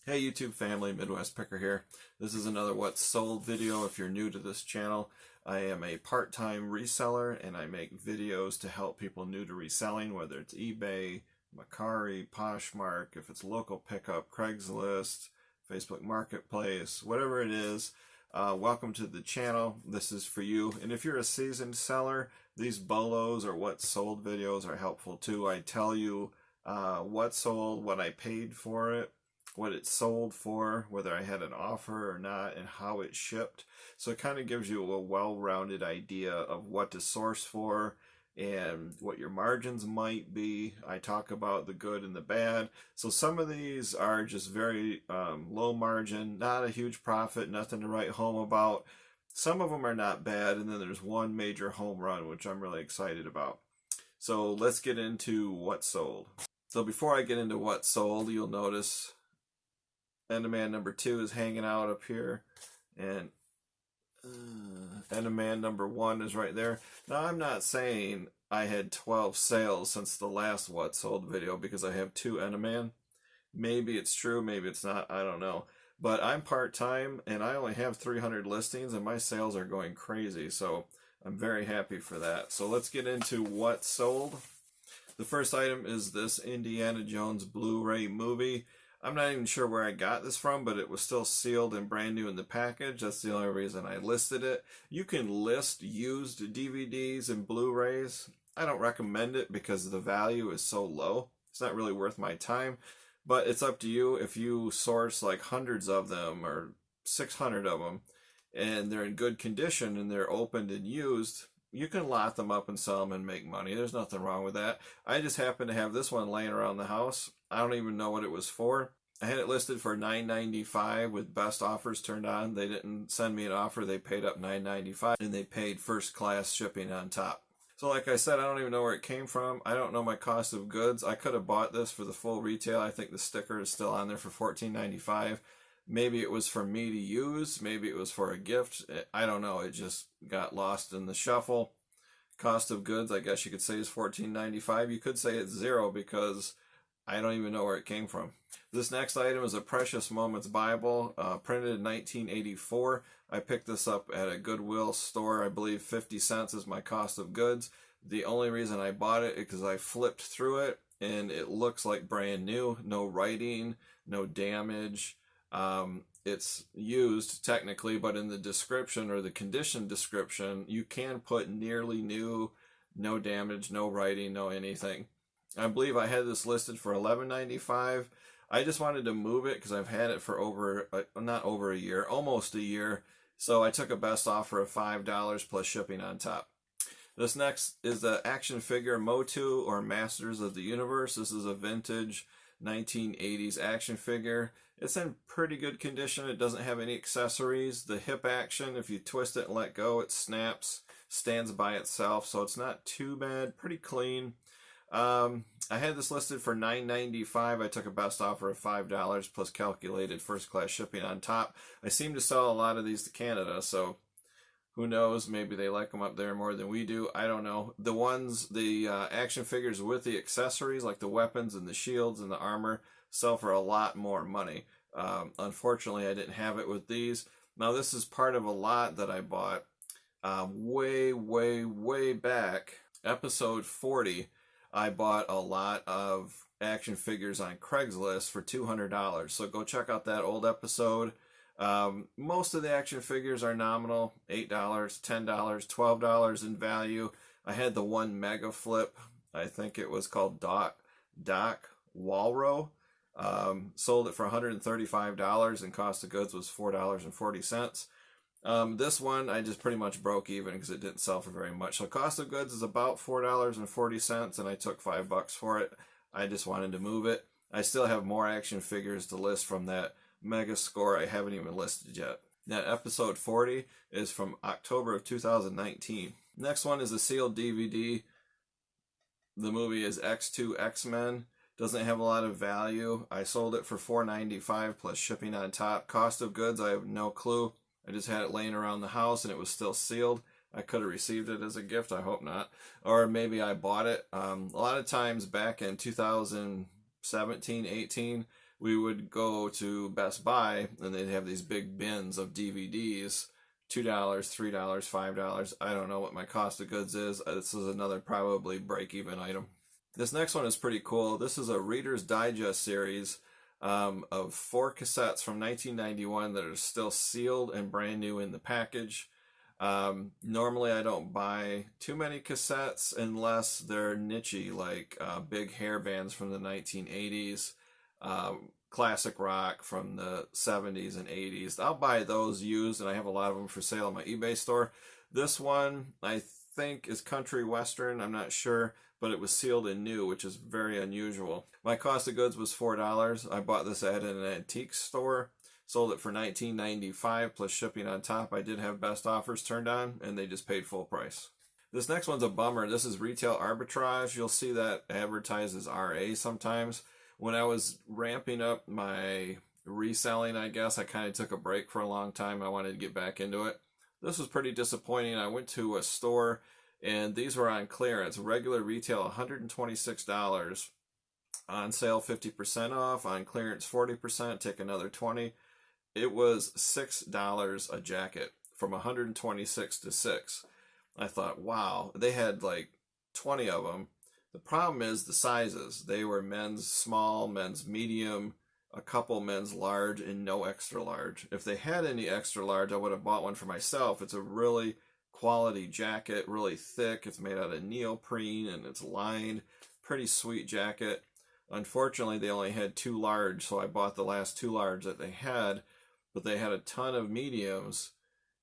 Hey YouTube family, Midwest Picker here. This is another What's Sold video if you're new to this channel. I am a part-time reseller and I make videos to help people new to reselling, whether it's eBay, Mercari, Poshmark, if it's local pickup, Craigslist, Facebook Marketplace, whatever it is. Welcome to the channel. This is for you. And if you're a seasoned seller, these bolos or What's Sold videos are helpful too. I tell you what sold, what I paid for it, what it sold for, whether I had an offer or not, and how it shipped. So it kind of gives you a well-rounded idea of what to source for and what your margins might be. I talk about the good and the bad. So some of these are just very low margin, not a huge profit, nothing to write home about. Some of them are not bad, and then there's one major home run, which I'm really excited about. So let's get into what sold. So before I get into what sold, you'll notice Enderman number 2 is hanging out up here, and Enderman number 1 is right there. Now I'm not saying I had 12 sales since the last What Sold video because I have 2 Enderman. Maybe it's true, maybe it's not, I don't know. But I'm part-time and I only have 300 listings and my sales are going crazy, so I'm very happy for that. So let's get into what sold. The first item is this Indiana Jones Blu-ray movie. I'm not even sure where I got this from, but it was still sealed and brand new in the package. That's the only reason I listed it. You can list used DVDs and Blu-rays. I don't recommend it because the value is so low. It's not really worth my time, but it's up to you. If you source like hundreds of them or 600 of them and they're in good condition and they're opened and used, you can lot them up and sell them and make money. There's nothing wrong with that. I just happen to have this one laying around the house. I don't even know what it was for. I had it listed for $9.95 with best offers turned on. They didn't send me an offer. They paid up $9.95 and they paid first class shipping on top. So like I said, I don't even know where it came from. I don't know my cost of goods. I could have bought this for the full retail. I think the sticker is still on there for $14.95. Maybe it was for me to use. Maybe it was for a gift. I don't know. It just got lost in the shuffle. Cost of goods, I guess you could say, is $14.95. You could say it's zero because I don't even know where it came from. This next item is a Precious Moments Bible, printed in 1984. I picked this up at a Goodwill store. I believe 50 cents is my cost of goods. The only reason I bought it is because I flipped through it and it looks like brand new. No writing, no damage. It's used technically, but in the description or the condition description, you can put nearly new, no damage, no writing, no anything. I believe I had this listed for $11.95. I just wanted to move it because I've had it for not over a year, almost a year. So I took a best offer of $5 plus shipping on top. This next is the action figure MOTU or Masters of the Universe. This is a vintage 1980s action figure. It's in pretty good condition. It doesn't have any accessories. The hip action, if you twist it and let go, it snaps, stands by itself, so it's not too bad. Pretty clean. I had this listed for $9.95. I took a best offer of $5 plus calculated first class shipping on top. I seem to sell a lot of these to Canada, so who knows? Maybe they like them up there more than we do. I don't know. The action figures with the accessories, like the weapons and the shields and the armor, sell for a lot more money. Unfortunately, I didn't have it with these. Now, this is part of a lot that I bought way back. Episode 40, I bought a lot of action figures on Craigslist for $200. So go check out that old episode. Most of the action figures are nominal, $8, $10, $12 in value. I had the one mega flip. I think it was called Doc Walro. Sold it for $135 and cost of goods was $4.40. This one I just pretty much broke even because it didn't sell for very much. So cost of goods is about $4.40 and I took $5 for it. I just wanted to move it. I still have more action figures to list from that mega score I haven't even listed yet. That episode 40 is from October of 2019. Next one is a sealed DVD. The movie is X2 X-Men. Doesn't have a lot of value. I sold it for $4.95 plus shipping on top. Cost of goods, I have no clue. I just had it laying around the house and it was still sealed. I could have received it as a gift, I hope not. Or maybe I bought it. A lot of times back in 2017, 18, we would go to Best Buy and they'd have these big bins of DVDs, $2, $3, $5. I don't know what my cost of goods is. This is another probably break-even item. This next one is pretty cool. This is a Reader's Digest series of 4 cassettes from 1991 that are still sealed and brand new in the package. Normally I don't buy too many cassettes unless they're niche-y, like big hair bands from the 1980s, classic rock from the 70s and 80s. I'll buy those used, and I have a lot of them for sale on my eBay store. This one I think is country western, I'm not sure, but it was sealed and new, which is very unusual. My cost of goods was $4. I bought this at an antique store. Sold it for $19.95 plus shipping on top. I did have best offers turned on, and they just paid full price. This next one's a bummer. This is Retail Arbitrage. You'll see that advertised as RA sometimes. When I was ramping up my reselling, I guess, I kind of took a break for a long time. I wanted to get back into it. This was pretty disappointing. I went to a store, and these were on clearance. Regular retail, $126. On sale, 50% off. On clearance, 40%. Take another 20%. It was $6 a jacket, from 126 to 6. I thought, wow, they had like 20 of them. The problem is the sizes. They were men's small, men's medium, a couple men's large, and no extra large. If they had any extra large, I would have bought one for myself. It's a really quality jacket, really thick. It's made out of neoprene and it's lined. Pretty sweet jacket. Unfortunately, they only had 2 large, so I bought the last 2 large that they had. But they had a ton of mediums,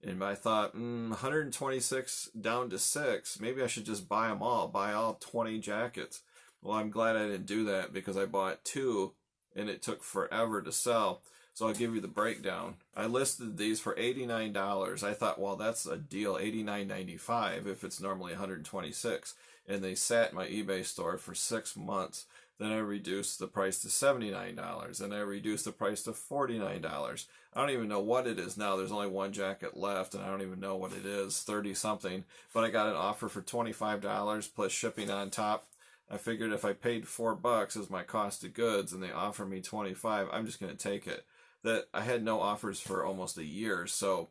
and I thought, 126 down to 6, maybe I should just buy them all, buy all 20 jackets. Well, I'm glad I didn't do that because I bought 2, and it took forever to sell. So I'll give you the breakdown. I listed these for $89. I thought, well, that's a deal, $89.95 if it's normally $126. And they sat in my eBay store for 6 months. Then I reduced the price to $79, and I reduced the price to $49. I don't even know what it is now. There's only 1 jacket left, and I don't even know what it is, 30 something. But I got an offer for $25 plus shipping on top. I figured if I paid $4 as my cost of goods, and they offer me $25, I'm just going to take it. That I had no offers for almost a year, so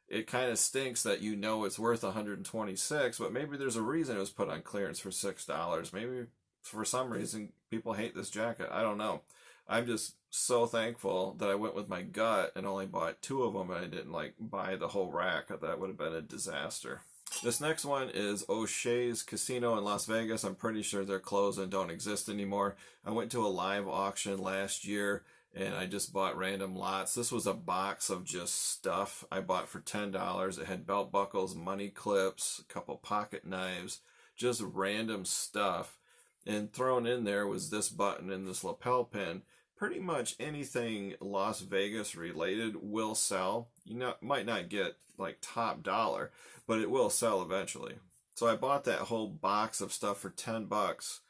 it kind of stinks that you know it's worth $126, but maybe there's a reason it was put on clearance for $6. Maybe for some reason people hate this jacket. I don't know. I'm just so thankful that I went with my gut and only bought 2 of them, and I didn't like buy the whole rack. That would have been a disaster. This next one is O'Shea's Casino in Las Vegas. I'm pretty sure they're closed and don't exist anymore. I went to a live auction last year and I just bought random lots. This was a box of just stuff I bought for $10. It had belt buckles, money clips, a couple pocket knives, just random stuff. And thrown in there was this button and this lapel pin. Pretty much anything Las Vegas related will sell. You might not get like top dollar, but it will sell eventually. So I bought that whole box of stuff for $10,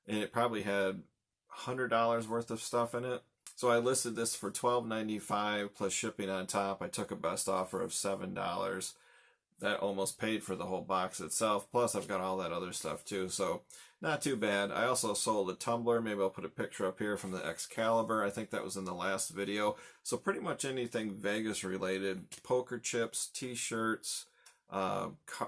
and it probably had $100 worth of stuff in it. So I listed this for $12.95 plus shipping on top. I took a best offer of $7. That almost paid for the whole box itself. Plus I've got all that other stuff too, so not too bad. I also sold a tumbler. Maybe I'll put a picture up here from the Excalibur. I think that was in the last video. So pretty much anything Vegas related. Poker chips, t-shirts,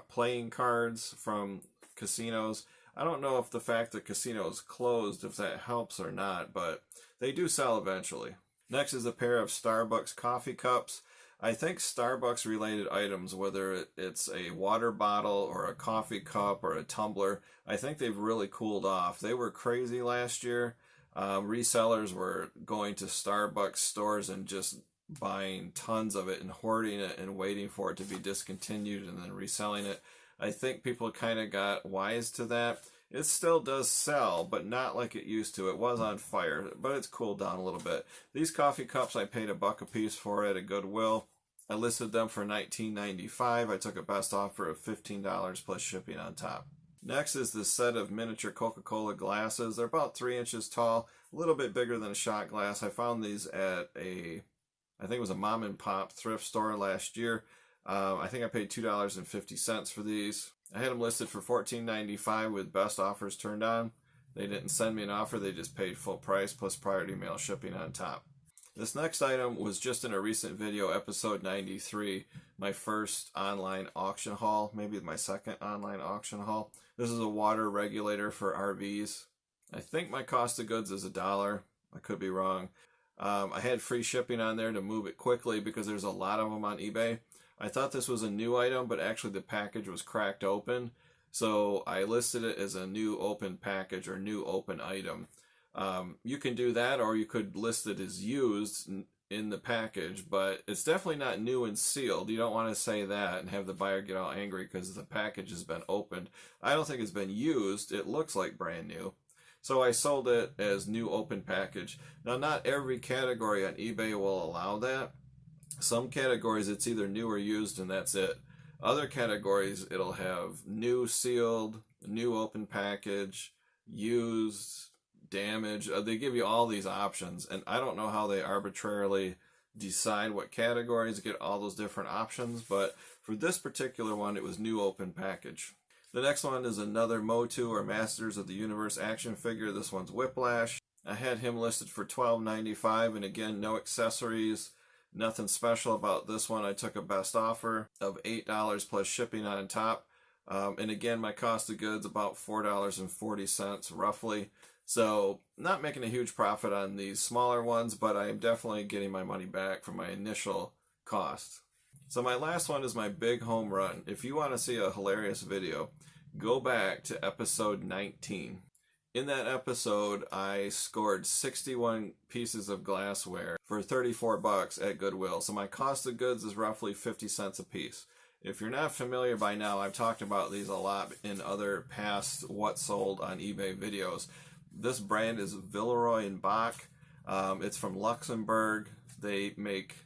playing cards from casinos. I don't know if the fact that casinos closed, if that helps or not, but they do sell eventually. Next is a pair of Starbucks coffee cups. I think Starbucks related items, whether it's a water bottle or a coffee cup or a tumbler, I think they've really cooled off. They were crazy last year. Resellers were going to Starbucks stores and just buying tons of it and hoarding it and waiting for it to be discontinued and then reselling it. I think people kind of got wise to that. It still does sell, but not like it used to. It was on fire, but it's cooled down a little bit. These coffee cups I paid $1 a piece for at a Goodwill. I listed them for $19.95. I took a best offer of $15 plus shipping on top. Next is this set of miniature CocaCola glasses. They're about 3 inches tall, a little bit bigger than a shot glass. I found these at I think it was a mom and pop thrift store last year. I think I paid $2.50 for these. I had them listed for $14.95 with best offers turned on. They didn't send me an offer, they just paid full price plus priority mail shipping on top. This next item was just in a recent video, episode 93, my first online auction haul, maybe my second online auction haul. This is a water regulator for RVs. I think my cost of goods is $1. I could be wrong. I had free shipping on there to move it quickly because there's a lot of them on eBay. I thought this was a new item, but actually the package was cracked open. So I listed it as a new open package or new open item. You can do that, or you could list it as used in the package, but it's definitely not new and sealed. You don't want to say that and have the buyer get all angry because the package has been opened. I don't think it's been used. It looks like brand new. So I sold it as new open package. Now, not every category on eBay will allow that. Some categories it's either new or used and that's it. Other categories it'll have new sealed, new open package, used, damaged. They give you all these options, and I don't know how they arbitrarily decide what categories get all those different options, but for this particular one it was new open package. The next one is another MOTU or Masters of the Universe action figure. This one's Whiplash. I had him listed for $12.95, and again, no accessories, nothing special about this one. I took a best offer of $8 plus shipping on top. And again, my cost of goods about $4.40 roughly. So not making a huge profit on these smaller ones, but I am definitely getting my money back from my initial cost. So my last one is my big home run. If you want to see a hilarious video, go back to episode 19. In that episode, I scored 61 pieces of glassware for $34 at Goodwill. So my cost of goods is roughly 50 cents a piece. If you're not familiar by now, I've talked about these a lot in other past What Sold on eBay videos. This brand is Bluray and Bach. It's from Luxembourg. They make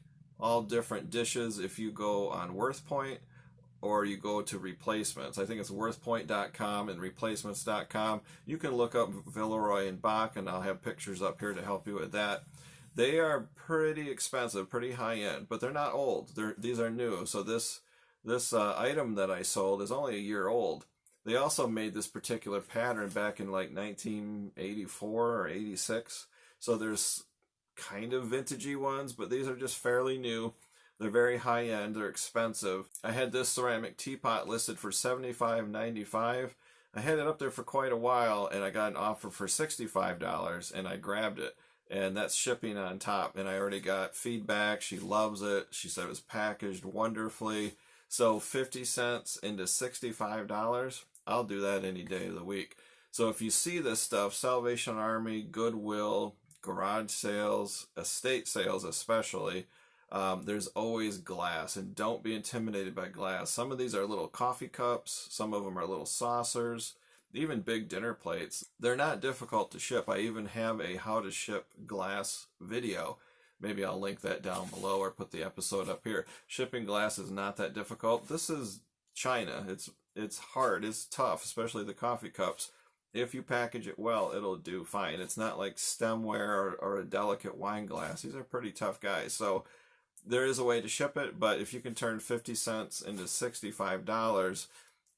all different dishes. If you go on WorthPoint or you go to replacements, I think it's worthpoint.com and replacements.com, you can look up Bluray and Bach, and I'll have pictures up here to help you with that. They are pretty expensive, pretty high end, but they're not old. These are new. So this item that I sold is only a year old. They also made this particular pattern back in like 1984 or 86. So there's kind of vintagey ones, but these are just fairly new. They're very high end. They're expensive. I had this ceramic teapot listed for $75.95. I had it up there for quite a while, and I got an offer for $65, and I grabbed it. And that's shipping on top. And I already got feedback. She loves it. She said it was packaged wonderfully. So 50 cents into $65, I'll do that any day of the week. So if you see this stuff, Salvation Army, Goodwill, garage sales, estate sales especially, there's always glass, and don't be intimidated by glass. Some of these are little coffee cups, some of them are little saucers, even big dinner plates. They're not difficult to ship. I even have a how to ship glass video. Maybe I'll link that down below or put the episode up here. Shipping glass is not that difficult. This is China. It's hard. It's tough, especially the coffee cups. If you package it well, it'll do fine. It's not like stemware or a delicate wine glass. These are pretty tough guys. So there is a way to ship it, but if you can turn 50 cents into $65,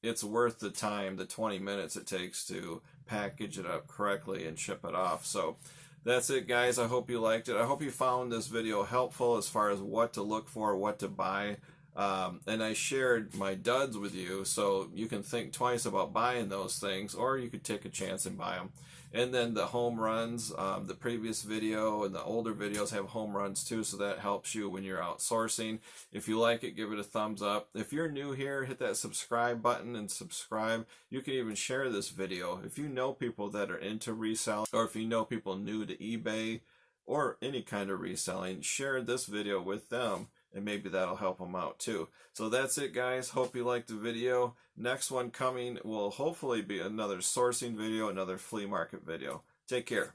it's worth the time, the 20 minutes it takes to package it up correctly and ship it off. So that's it, guys. I hope you liked it. I hope you found this video helpful as far as what to look for, what to buy. And I shared my duds with you, so you can think twice about buying those things, or you could take a chance and buy them. And then the home runs, the previous video and the older videos have home runs too, so that helps you when you're outsourcing. If you like it, give it a thumbs up. If you're new here, hit that subscribe button and subscribe. You can even share this video. If you know people that are into reselling, or if you know people new to eBay or any kind of reselling, share this video with them, and maybe that'll help them out too. So that's it, guys. Hope you liked the video. Next one coming will hopefully be another sourcing video, another flea market video. Take care.